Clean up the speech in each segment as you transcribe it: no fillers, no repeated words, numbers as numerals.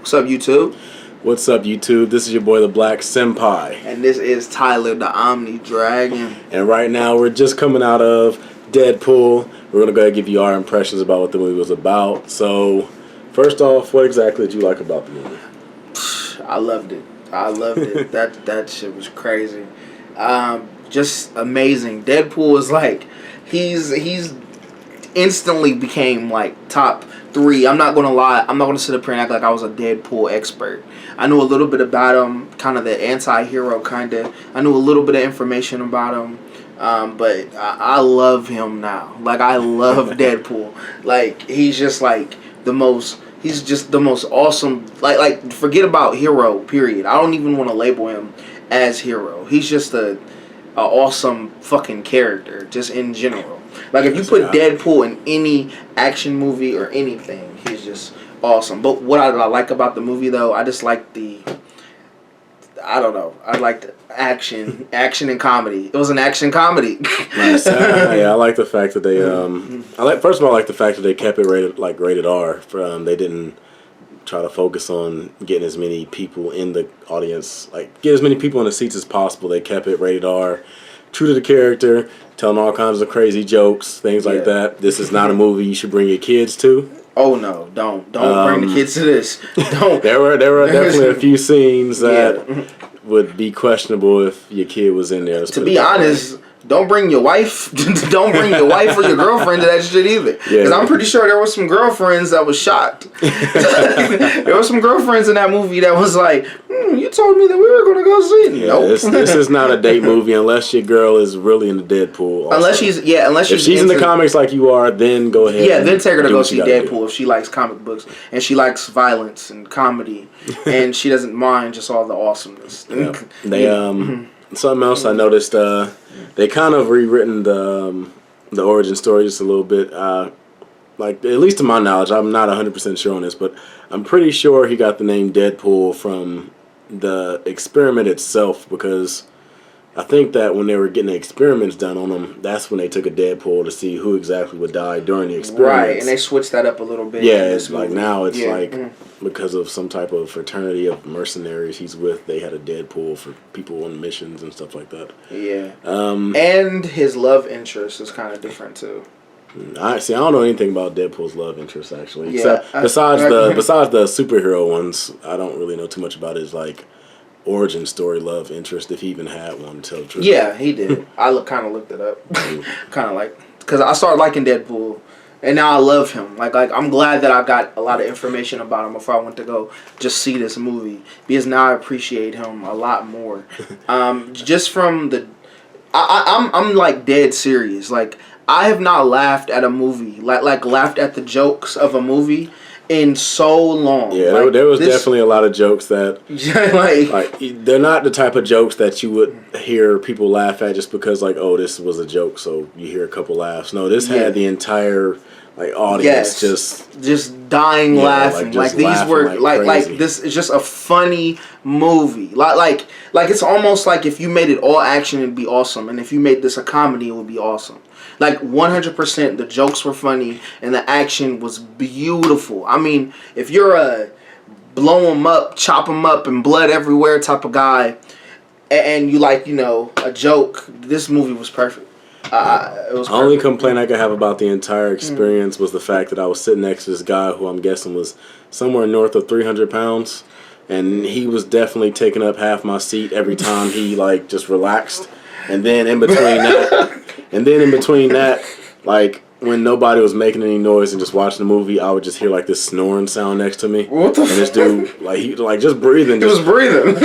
What's up, YouTube? What's up, YouTube? This is your boy, the Black Senpai. And this is Tyler, the Omni Dragon. And right now, we're just coming out of Deadpool. We're going to go ahead and give you our impressions about what the movie was about. So, first off, what exactly did you like about the movie? I loved it. That shit was crazy. Just amazing. Deadpool is like, he's instantly became like top 3. I'm not gonna lie. I'm not gonna sit up here and act like I was a Deadpool expert. I knew a little bit about him, kind of the anti-hero kind of. I knew a little bit of information about him, but I love him now. Like, I love Deadpool. Like, he's just like the most. He's just the most awesome. Like forget about hero. Period. I don't even want to label him as hero. He's just a awesome fucking character, just in general. Like, if you put Deadpool in any action movie or anything, he's just awesome. But what I like about the movie, though, I just like I don't know. I like the action and comedy. It was an action comedy. Nice. Yeah, I like the fact that they. First of all, I like the fact that they kept it rated R. They didn't try to focus on getting as many people in the audience, get as many people in the seats as possible. They kept it rated R, true to the character, telling all kinds of crazy jokes, things like that. This is not a movie you should bring your kids to. Oh no! Don't bring the kids to this. Don't. There were definitely a few scenes that would be questionable if your kid was in there. To be honest, don't bring your wife. Don't bring your wife or your girlfriend to that shit either. Because I'm pretty sure there were some girlfriends that was shocked. There were some girlfriends in that movie that was like, "You told me that we were going to go see it." Yeah, nope. This is not a date movie unless your girl is really into Deadpool. Also. If she's in the comics like you are, then go ahead. Yeah, then take her to go see Deadpool if she likes comic books and she likes violence and comedy and she doesn't mind just all the awesomeness. Yeah. They something else I noticed. They kind of rewritten the origin story just a little bit. At least to my knowledge, I'm not 100% sure on this, but I'm pretty sure he got the name Deadpool from the experiment itself, because I think that when they were getting the experiments done on him, that's when they took a Deadpool to see who exactly would die during the experiments. Right, and they switched that up a little bit. Yeah, it's like now it's because of some type of fraternity of mercenaries he's with, they had a Deadpool for people on missions and stuff like that. Yeah. And his love interest is kind of different too. I don't know anything about Deadpool's love interest actually. Yeah, Except besides the superhero ones, I don't really know too much about his origin story love interest, if he even had one, to tell the truth. Yeah, he did. I kind of looked it up. Kind of because I started liking Deadpool, and now I love him. Like I'm glad that I got a lot of information about him before I went to go just see this movie, because now I appreciate him a lot more. Just from I'm like dead serious. Like, I have not laughed at a movie, like laughed at the jokes of a movie in so long. Yeah, there was definitely a lot of jokes that they're not the type of jokes that you would hear people laugh at just because this was a joke, so you hear a couple laughs. No, this had the entire audience just dying laughing. These were this is just a funny movie. Like it's almost like if you made it all action, it'd be awesome, and if you made this a comedy, it would be awesome. 100%, the jokes were funny and the action was beautiful. I mean, if you're a blow 'em up, chop 'em up, and blood everywhere type of guy, and you a joke, this movie was perfect. It was perfect. The only complaint I could have about the entire experience was the fact that I was sitting next to this guy who I'm guessing was somewhere north of 300 pounds, and he was definitely taking up half my seat every time he just relaxed. And then in between that, when nobody was making any noise and just watching the movie, I would just hear this snoring sound next to me. What the fuck? And this dude, he just breathing. He was breathing.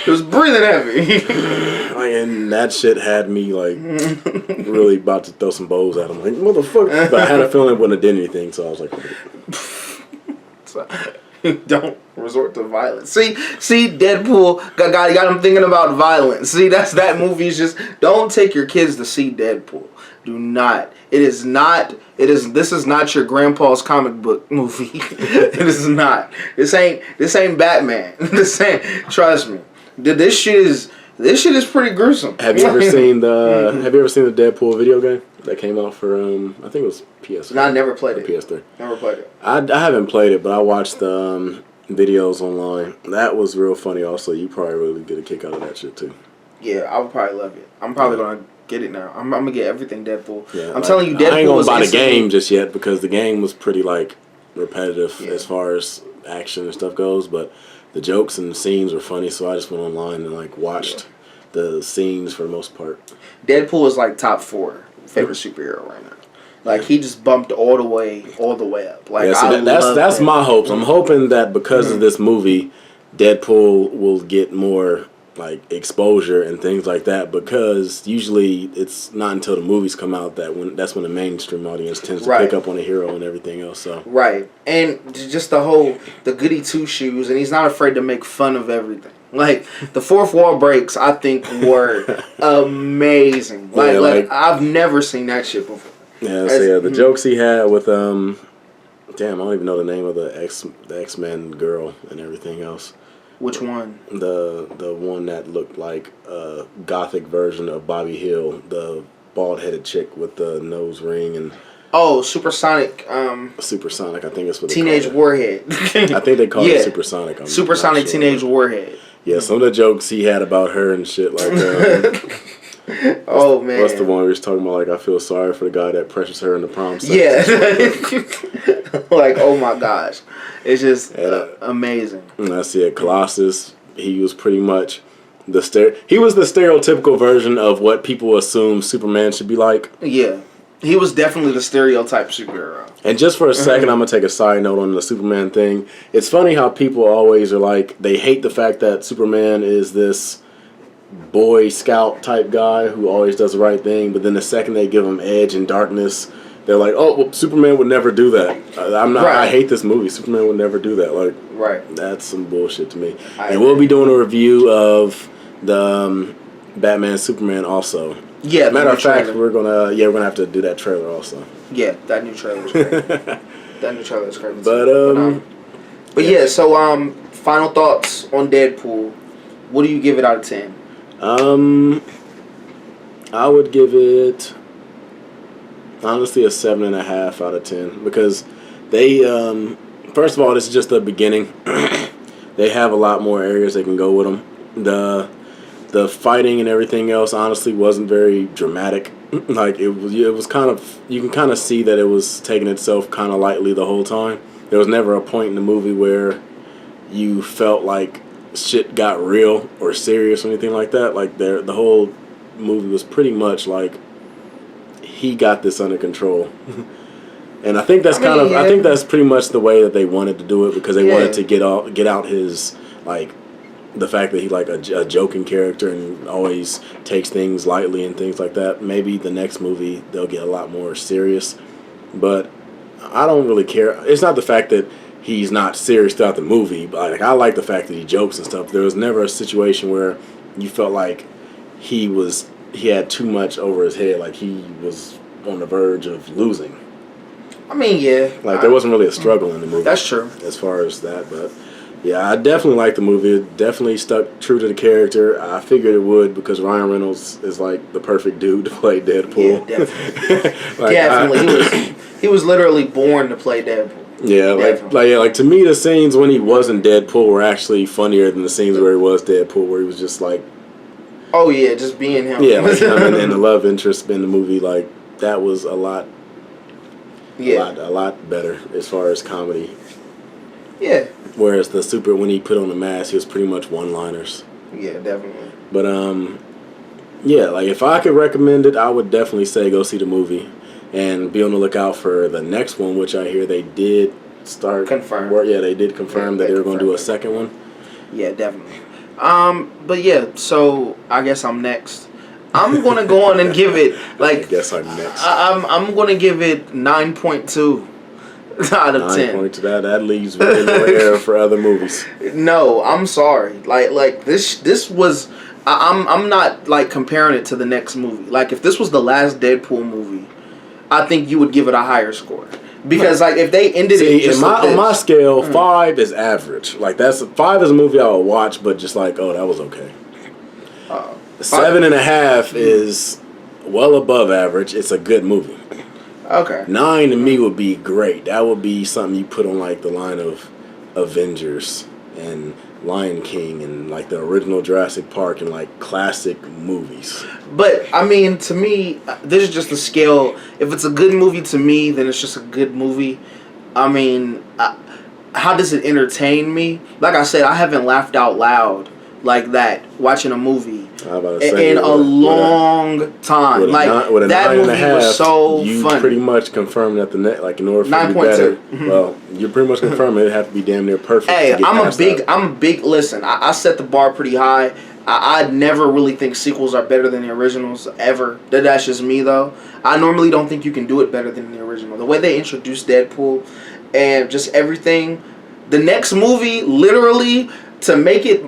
He was breathing heavy. And that shit had me really about to throw some bows at him. Motherfucker. But I had a feeling it wouldn't have done anything, so I was like, don't resort to violence. See, Deadpool got him thinking about violence. See, that movie is just, don't take your kids to see Deadpool. Do not. This is not your grandpa's comic book movie. It is not. This ain't Batman. Trust me. This shit is pretty gruesome. Have you ever seen the Deadpool video game that came out for I think it was PS3? No, I never played it. PS3. Never played it. I haven't played it, but I watched the videos online. That was real funny. Also, you probably really get a kick out of that shit too. Yeah, I would probably love it. I'm probably gonna get it now. I'm gonna get everything Deadpool. Yeah, I'm telling you, Deadpool I ain't gonna was buy the game just yet because the game was pretty like repetitive as far as action and stuff goes. But the jokes and the scenes were funny, so I just went online and like watched the scenes for the most part. Deadpool is like top 4 favorite superhero right now. Like he just bumped all the way up. Like yeah, so that's my hopes. I'm hoping that because of this movie, Deadpool will get more like exposure and things like that. Because usually it's not until the movies come out that's when the mainstream audience tends to pick up on a hero and everything else. So and just the goody two shoes, and he's not afraid to make fun of everything. Like the fourth wall breaks, I think were amazing. Like I've never seen that shit before. Yeah, so the jokes he had with damn, I don't even know the name of the X-Men girl and everything else. Which one? The one that looked like a gothic version of Bobby Hill, the bald-headed chick with the nose ring and. Oh, Supersonic. Supersonic, I think it's what they Teenage call it. Warhead. I think they call it Supersonic. Supersonic sure. Teenage Warhead. Yeah, some of the jokes he had about her and shit like oh man, what's the one we was talking about? Like, I feel sorry for the guy that pressures her in the prom set. Yeah, like oh my gosh, it's just amazing. And that's it. Colossus. He was pretty much he was the stereotypical version of what people assume Superman should be like. Yeah, he was definitely the stereotype superhero. And just for a second, I'm gonna take a side note on the Superman thing. It's funny how people always are like they hate the fact that Superman is this Boy Scout type guy who always does the right thing, but then the second they give him edge and darkness, they're like, "Oh, well, Superman would never do that." I'm not. I hate this movie. Superman would never do that. Like, that's some bullshit to me. And we'll be doing a review of the Batman Superman also. Yeah. Matter of fact, we're gonna have to do that trailer also. Yeah, that new trailer is great. That new trailer is great. But yeah. So final thoughts on Deadpool. What do you give it out of 10? I would give it honestly a 7.5 out of 10 because they first of all, this is just the beginning. They have a lot more areas they can go with them. The fighting and everything else honestly wasn't very dramatic. Like it was kind of, you can kind of see that it was taking itself kind of lightly the whole time. There was never a point in the movie where you felt like shit got real or serious or anything like that. Like the whole movie was pretty much like he got this under control. And I think that's I think that's pretty much the way that they wanted to do it because they wanted to get out his like the fact that he like a joking character and always takes things lightly and things like that. Maybe the next movie they'll get a lot more serious, but I don't really care. It's not the fact that he's not serious throughout the movie, but like I like the fact that he jokes and stuff. There was never a situation where you felt like he had too much over his head, like he was on the verge of losing. I mean, yeah. Like there wasn't really a struggle in the movie. That's true. As far as that, but yeah, I definitely liked the movie. It definitely stuck true to the character. I figured it would because Ryan Reynolds is like the perfect dude to play Deadpool. Yeah, definitely. Definitely. He was literally born to play Deadpool. Yeah, like to me, the scenes when he wasn't Deadpool were actually funnier than the scenes where he was Deadpool, where he was just like, oh yeah, just being him. Yeah, like him and the love interest in the movie, like that was a lot better as far as comedy. Yeah. Whereas when he put on the mask, he was pretty much one-liners. Yeah, definitely. But yeah, like if I could recommend it, I would definitely say go see the movie. And be on the lookout for the next one, which I hear they did start. Confirm. They did confirm that they were going to do a second one. Yeah, definitely. But yeah, so I guess I'm next. I'm going to go on and give it like. I guess I'm next. I'm going to give it 9.2 out of 10. 9.2. That leaves very no air for other movies. No, I'm sorry. Like this was. I'm not like comparing it to the next movie. Like if this was the last Deadpool movie, I think you would give it a higher score because, like, if they ended it just on my scale, 5 is average. Like 5 is a movie I would watch, but just like, oh, that was okay. 7.5 is well above average. It's a good movie. Okay. 9 to me would be great. That would be something you put on like the line of Avengers and Lion King and like the original Jurassic Park and like classic movies. But I mean, to me, this is just the scale. If it's a good movie to me, then it's just a good movie. I mean, how does it entertain me? Like I said, I haven't laughed out loud like that watching a movie in a long time. Like that movie was so you funny. Pretty much confirmed that the net, like in order for it to be better, well, you pretty much confirmed it'd have to be damn near perfect. Hey, I'm a big. Listen, I set the bar pretty high. I never really think sequels are better than the originals ever. That's just me though. I normally don't think you can do it better than the original. The way they introduced Deadpool and just everything, the next movie literally to make it.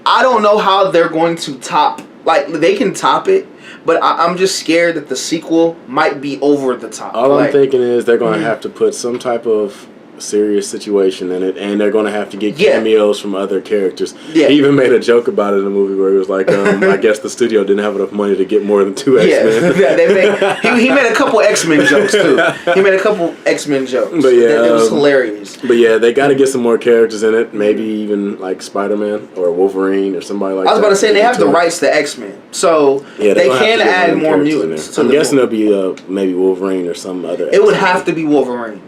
I don't know how they're going to top. Like they can top it, but I'm just scared that the sequel might be over the top. All I'm thinking is they're going to have to put some type of serious situation in it, and they're going to have to get cameos from other characters. Yeah. He even made a joke about it in the movie where he was like, I guess the studio didn't have enough money to get more than 2 X-Men. Yeah, he made a couple X-Men jokes too. He made a couple X-Men jokes. But yeah, it was hilarious. But yeah, they got to get some more characters in it. Maybe even like Spider-Man or Wolverine or somebody like that. I was about to say they have the rights to X-Men, so they can add more mutants. I'm guessing there'll be maybe Wolverine or some other. It would have to be Wolverine.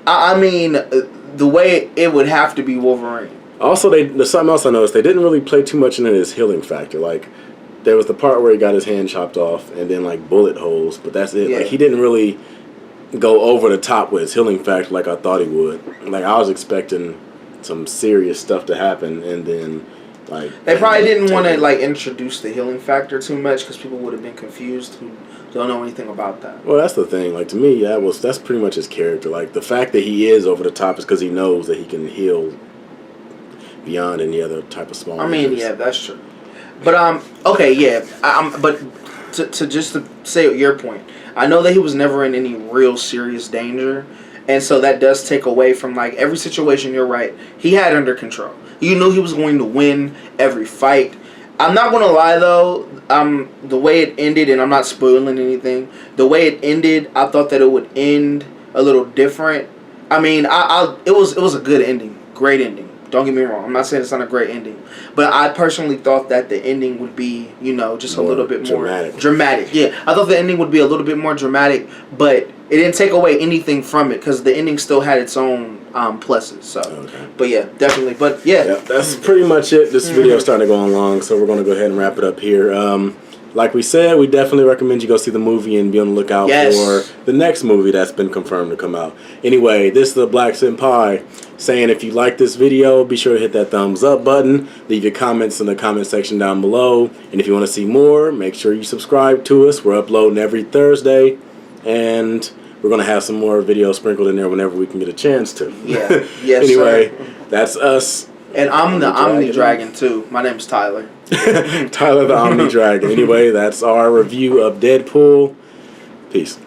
I mean, the way it would have to be Wolverine. Also, there's something else I noticed. They didn't really play too much into his healing factor. Like, there was the part where he got his hand chopped off and then, like, bullet holes. But that's it. Yeah. Like, he didn't really go over the top with his healing factor like I thought he would. Like, I was expecting some serious stuff to happen and then, like... They probably didn't want to, like, introduce the healing factor too much because people would have been confused who don't know anything about that. Well, that's the thing. Like, to me, that's pretty much his character. Like, the fact that he is over the top is because he knows that he can heal beyond any other type of small injuries. Yeah, that's true. But okay, yeah. But to say your point, I know that he was never in any real serious danger, and so that does take away from like every situation. You're right. He had under control. You knew he was going to win every fight. I'm not gonna lie though. The way it ended, and I'm not spoiling anything. The way it ended, I thought that it would end a little different. I mean, it was a good ending, great ending. Don't get me wrong. I'm not saying it's not a great ending, but I personally thought that the ending would be, just more a little bit more dramatic. Yeah, I thought the ending would be a little bit more dramatic, but it didn't take away anything from it because the ending still had its own pluses. So, But yeah, definitely. But yeah, that's pretty much it. This video is starting to go on long, so we're going to go ahead and wrap it up here. Like we said, we definitely recommend you go see the movie and be on the lookout for the next movie that's been confirmed to come out. Anyway, this is the Black Senpai saying if you like this video, be sure to hit that thumbs up button. Leave your comments in the comment section down below. And if you want to see more, make sure you subscribe to us. We're uploading every Thursday. And we're going to have some more videos sprinkled in there whenever we can get a chance to. Yeah. Yes, anyway, that's us. And I'm the Omni Dragon too. My name's Tyler. Tyler the Omni Dragon. Anyway, that's our review of Deadpool. Peace.